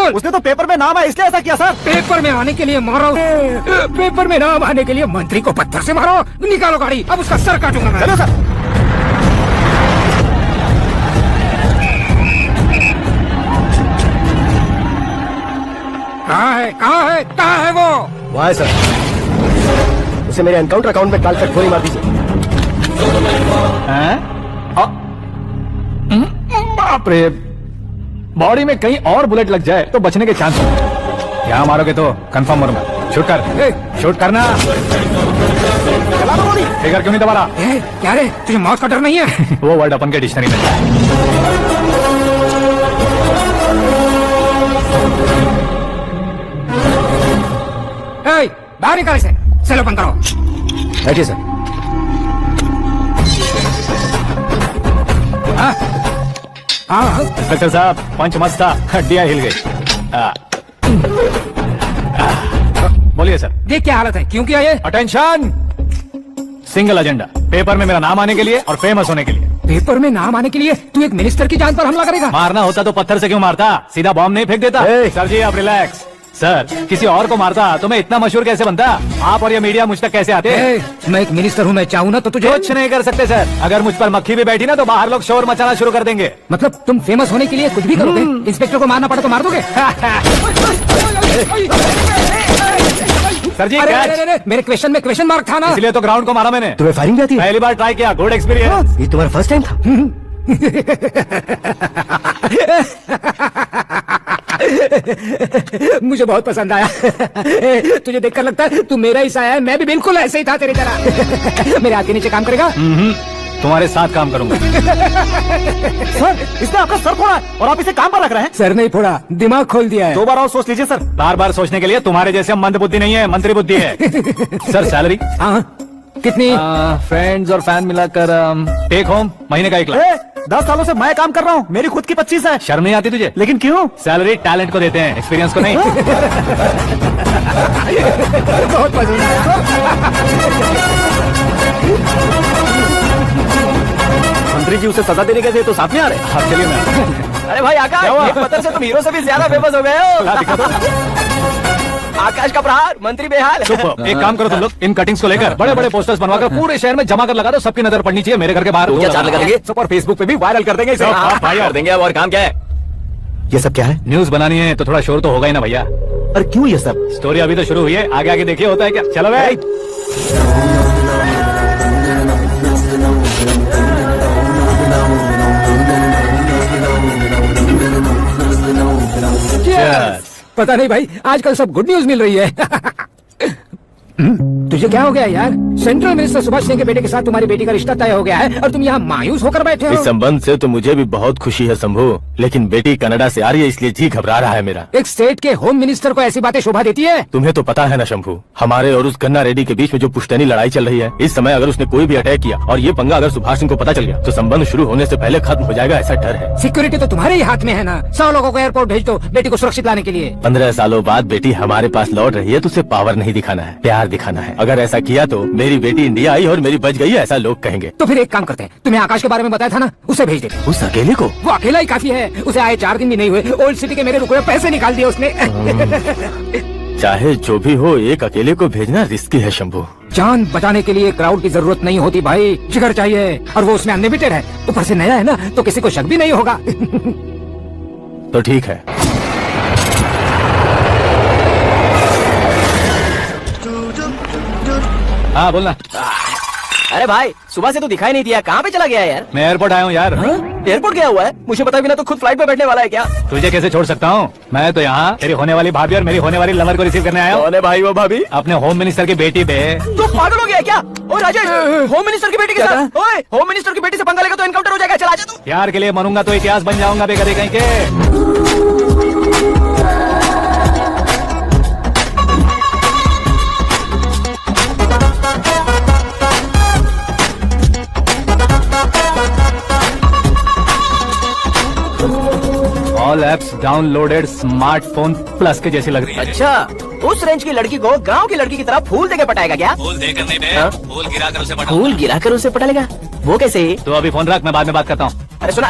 बोल। उसने तो पेपर में नाम है इसलिए ऐसा किया सर। पेपर में आने के लिए मारो, पेपर में नाम आने के लिए मंत्री को पत्थर से मारो। निकालो गाड़ी, अब उसका सर काटूंगा मैं। चलो सर। कहाँ है वो? वहाँ है सर। उसे मेरे एनकाउंटर अकाउंट में डालकर गोली मार दीजिए। बाप रे, बॉडी में कहीं और बुलेट लग जाए तो बचने के चांस हैं। यहाँ मारोगे तो कंफर्म मरूंगा। शूट कर, शूट करना। चला दो गोली। फिगर क्यों नहीं दबा रहा? क्या रे, तुझे मौत का डर नहीं है? वो वर्ड अपन के डिक्शनरी में है। बाहर निकाल से। चलो बंद करो। बैठिए सर। इंस्पेक्टर साहब, पंच मस्त था, हड्डियां हिल गई। बोलिए सर। देख क्या हालत है, क्यों किया ये? अटेंशन, सिंगल एजेंडा, पेपर में मेरा नाम आने के लिए और फेमस होने के लिए। पेपर में नाम आने के लिए तू एक मिनिस्टर की जान पर हमला करेगा? मारना होता तो पत्थर से क्यों मारता, सीधा बॉम्ब नहीं फेंक देता। सर जी आप रिलैक्स। सर, किसी और को मारता तो मैं इतना मशहूर कैसे बनता? आप और ये मीडिया मुझ तक कैसे आते? मैं एक मिनिस्टर हूँ, मैं चाहूँ ना तो तुझे कुछ नहीं कर सकते सर। अगर मुझ पर मक्खी भी बैठी ना तो बाहर लोग शोर मचाना शुरू कर देंगे। मतलब तुम फेमस होने के लिए कुछ भी करोगे? इंस्पेक्टर को मारना पड़ा तो मार दोगे? सर जी मेरे क्वेश्चन में क्वेश्चन मार्क था ना, इसलिए तो ग्राउंड को मारा मैंने। तुम्हें फायरिंग भी आती है? पहली बार ट्राई किया, गुड एक्सपीरियंस। ये तुम्हारा फर्स्ट टाइम था? मुझे बहुत पसंद आया। तुझे देखकर लगता है तू मेरा ही साया है। मैं भी बिल्कुल ऐसे ही था तेरी तरह। मेरे हाथ के नीचे काम करेगा? तुम्हारे साथ काम करूंगा। सर, इसने आपका सर फोड़ा है और आप इसे काम पर रख रहे हैं। सर नहीं फोड़ा, दिमाग खोल दिया है। 2 बार और सोच लीजिए सर। बार बार सोचने के लिए तुम्हारे जैसे मंद बुद्धि नहीं है, मंत्री बुद्धि है। सर सैलरी कितनी? फ्रेंड्स और फैन मिलाकर टेक होम महीने का 1 लाख। 10 सालों से मैं काम कर रहा हूँ, मेरी खुद की 25 है। शर्म नहीं आती तुझे? लेकिन क्यों? सैलरी टैलेंट को देते हैं, एक्सपीरियंस को नहीं। बहुत पसंद आया। मंत्री जी उसे सजा देने के थे तो साथ में आ रहे। हाँ चलिए मैं। अरे भाई आकाश, एक पत्थर से तुम हीरो से भी ज्यादा फेमस हो गए हो। आकाश का प्रहार, मंत्री बेहाल। एक काम करो तुम लोग, इन कटिंग्स को लेकर बड़े बड़े पोस्टर्स बनवाकर पूरे शहर में जमा कर लगा दो। सबकी नजर पड़नी चाहिए मेरे घर के बाहर। क्या चार्ज लगा देंगे? सब और फेसबुक पे भी वायरल कर देंगे इसे। भाई कर देंगे। और काम क्या है? ये सब क्या है? न्यूज बनानी है तो थोड़ा शोर तो होगा ही ना भैया। और क्यों ये सब? स्टोरी अभी तो शुरू हुई है, आगे आगे देखिए होता है क्या। चलो भाई। पता नहीं भाई, आजकल सब गुड न्यूज मिल रही है। तुझे क्या हो गया यार? सेंट्रल मिनिस्टर सुभाष सिंह के बेटे के साथ तुम्हारी बेटी का रिश्ता तय हो गया है और तुम यहाँ मायूस होकर बैठे हो। इस संबंध से तो मुझे भी बहुत खुशी है शंभू, लेकिन बेटी कनाडा से आ रही है इसलिए जी घबरा रहा है मेरा। एक स्टेट के होम मिनिस्टर को ऐसी बातें शोभा देती है? तुम्हें तो पता है ना शंभू, हमारे और उस गन्ना रेड्डी के बीच में जो पुश्तैनी लड़ाई चल रही है, इस समय अगर उसने कोई भी अटैक किया और ये पंगा अगर सुभाष सिंह को पता चल गया तो संबंध शुरू होने से पहले खत्म हो जाएगा, ऐसा डर है। सिक्योरिटी तो तुम्हारे ही हाथ में है ना। 100 लोगों को एयरपोर्ट भेज दो बेटी को सुरक्षित लाने के लिए। 15 सालों बाद बेटी हमारे पास लौट रही है तो उसे पावर नहीं दिखाना है, प्यार दिखाना है। अगर ऐसा किया तो मेरी बेटी इंडिया आई और मेरी बच गई, ऐसा लोग कहेंगे। तो फिर एक काम करते हैं, तुम्हें आकाश के बारे में बताया था ना, उसे भेज देते। उस अकेले को? वो अकेला ही काफी है। उसे आए 4 दिन भी नहीं हुए, ओल्ड सिटी के मेरे रुके पैसे निकाल दिए उसने। चाहे जो भी हो, एक अकेले को भेजना रिस्की है शंभू। जान बचाने के लिए क्राउड की जरूरत नहीं होती भाई, जिगर चाहिए। और वो उसमें अनलिमिटेड है, ऊपर से नया है ना तो किसी को शक भी नहीं होगा। तो ठीक है। हाँ बोलना। अरे भाई, सुबह से तो दिखाई नहीं दिया, कहाँ पे चला गया यार? मैं एयरपोर्ट आया हूँ यार। एयरपोर्ट गया हुआ है? मुझे पता भी ना तो खुद फ्लाइट पे बैठने वाला है क्या? तुझे कैसे छोड़ सकता हूँ? मैं तो यहाँ तेरी होने वाली भाभी और मेरी होने वाली लवर को रिसीव करने आया हूँ। कौन है भाई वो भाभी? अपने होम मिनिस्टर की बेटी बे। तो पागल हो गया क्या? ओ राजेश, होम मिनिस्टर की बेटी के साथ? ओए, होम मिनिस्टर की बेटी से पंगा लेगा तो एनकाउंटर हो जाएगा। चला जा तू। प्यार के लिए मरूंगा तो इतिहास बन जाऊंगा बेगधे कहीं के। All apps downloaded smartphone plus के जैसी लग रही है। अच्छा, उस रेंज की लड़की को गांव की लड़की की तरह फूल देके पटाएगा क्या? फूल देकर नहीं बे, फूल गिराकर उसे पटा। फूल गिराकर उसे पटा लेगा? वो कैसे? तो अभी फोन रख, मैं बाद में बात करता हूँ। अरे सुना,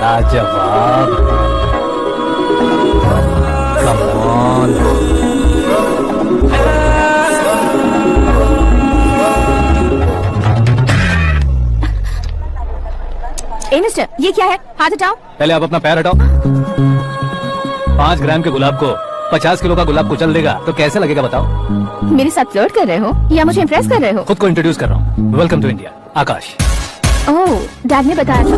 लाजवाब। Come on. ए मिस्टर, ये क्या है? हाथ हटाओ। पहले आप अपना पैर हटाओ। 5 ग्राम के गुलाब को 50 किलो का गुलाब कुचल देगा तो कैसे लगेगा बताओ? मेरे साथ फ्लर्ट कर रहे हो या मुझे इम्प्रेस कर रहे हो? खुद को इंट्रोड्यूस कर रहा हूँ। Welcome to India, Akash. Oh, dad ने बताया था।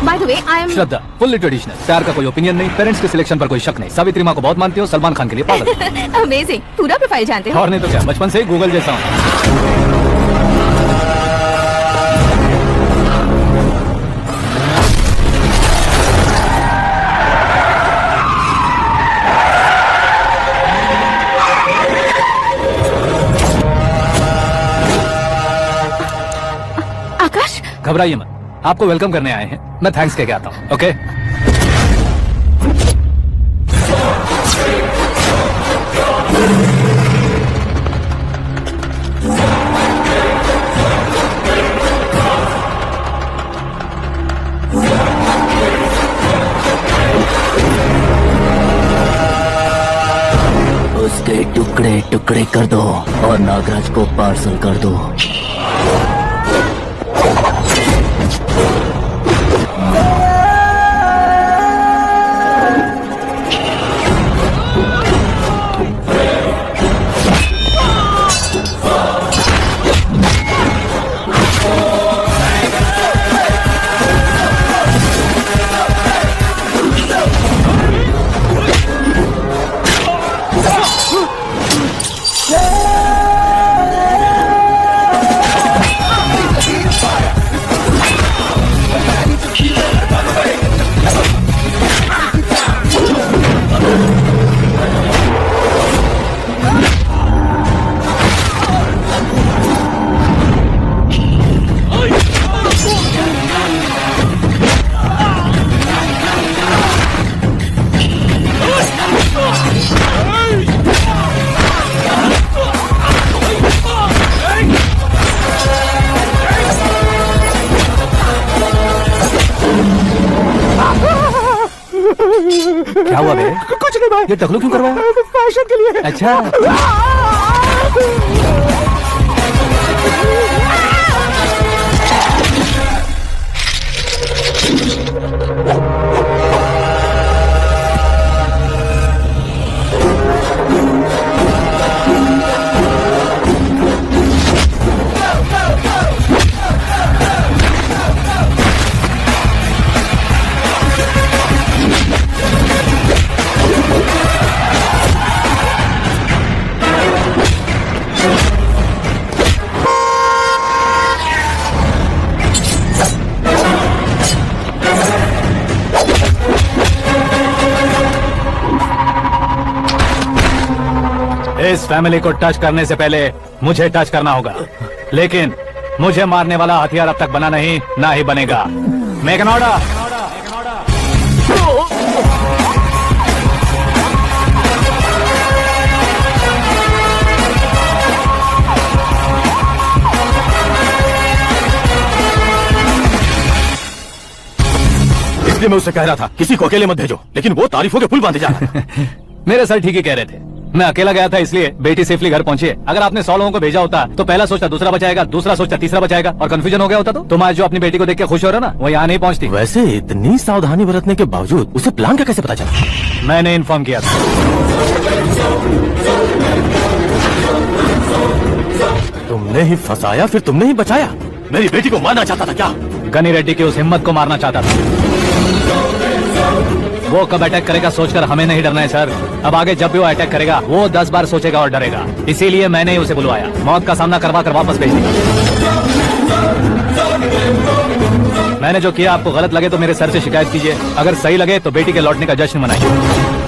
By the way, I am Shraddha, fully traditional. प्यार का कोई ओपिनियन नहीं, पेरेंट्स के सिलेक्शन पर कोई शक नहीं। सावित्री माँ को बहुत मानती हो, सलमान खान के लिए पागल। अमेजिंग, पूरा प्रोफाइल जानते हो। और नहीं तो क्या, बचपन से ही गूगल जैसा हूँ। आकाश, घबराइए मत, आपको वेलकम करने आए हैं। मैं थैंक्स कह के आता हूँ। ओके? उसके टुकड़े टुकड़े कर दो और नागराज को पार्सल कर दो। क्या हुआ बे? कुछ नहीं भाई, ये टकलू क्यों करवाया? फैशन के लिए। अच्छा। इस फैमिली को टच करने से पहले मुझे टच करना होगा, लेकिन मुझे मारने वाला हथियार अब तक बना नहीं, ना ही बनेगा। Make an order. इसलिए मैं उससे कह रहा था किसी को अकेले मत भेजो, लेकिन वो तारीफों के पुल बांधे जा रहा है। मेरे सर ठीक ही कह रहे थे। मैं अकेला गया था इसलिए बेटी सेफली घर पहुंची है। अगर आपने 100 लोगों को भेजा होता तो पहला सोचता दूसरा बचाएगा, दूसरा सोचता तीसरा बचाएगा, और कंफ्यूजन हो गया होता। तो तुम आज जो अपनी बेटी को देख के खुश हो रहे हो ना, वो यहाँ नहीं पहुंचती। वैसे इतनी सावधानी बरतने के बावजूद उसे प्लान का कैसे पता चला? मैंने इन्फॉर्म किया था। तुमने ही फंसाया, फिर तुमने ही बचाया। मेरी बेटी को मारना चाहता था क्या? गनी रेड्डी की उस हिम्मत को मारना चाहता था। वो कब अटैक करेगा सोचकर हमें नहीं डरना है सर। अब आगे जब भी वो अटैक करेगा वो 10 बार सोचेगा और डरेगा। इसीलिए मैंने ही उसे बुलवाया, मौत का सामना करवा कर वापस भेज दिया। मैंने जो किया आपको गलत लगे तो मेरे सर से शिकायत कीजिए, अगर सही लगे तो बेटी के लौटने का जश्न मनाइए।